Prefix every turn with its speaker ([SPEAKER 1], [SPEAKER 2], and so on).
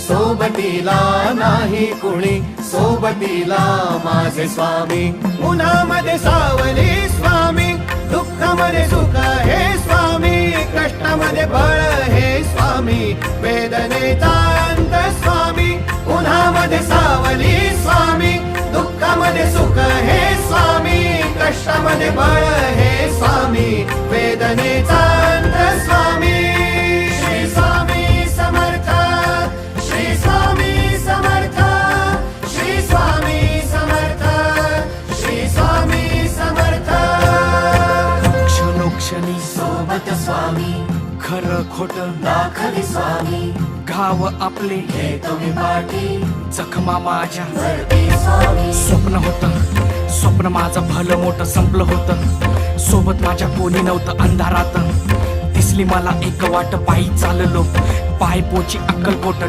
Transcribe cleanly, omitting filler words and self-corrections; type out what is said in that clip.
[SPEAKER 1] सोबतीला नाही कुणी, सोबतीला माझे स्वामी. उन्हामध्ये सावली स्वामी, दुःखामध्ये सुख हे स्वामी, कष्टामध्ये बळ हे स्वामी, वेदनेचा अंत स्वामी. उन्हामध्ये सावली स्वामी, दुःखामध्ये सुख हे स्वामी, कष्टामध्ये बळ हे स्वामी, वेदनेचा अंत स्वामी. श्री स्वामी समर्थ, श्री स्वामी समर्थ, श्री स्वामी समर्थ, श्री स्वामी समर्थ.
[SPEAKER 2] क्षणोक्षणी
[SPEAKER 1] सोबत स्वामी,
[SPEAKER 2] खरं खोट
[SPEAKER 1] दाखवी स्वामी,
[SPEAKER 2] घाव आपले
[SPEAKER 1] हे तुम्ही पाठी
[SPEAKER 2] जखमा माझ्या
[SPEAKER 1] भरती स्वामी.
[SPEAKER 2] स्वप्न होतं, स्वप्न माझं भलं मोठं संपलं होतं. सोबत माझ्या कोणी नव्हतं अंधारात. दिसली मला एक वाट, पायी चाललो पाय पोची अक्कलकोट.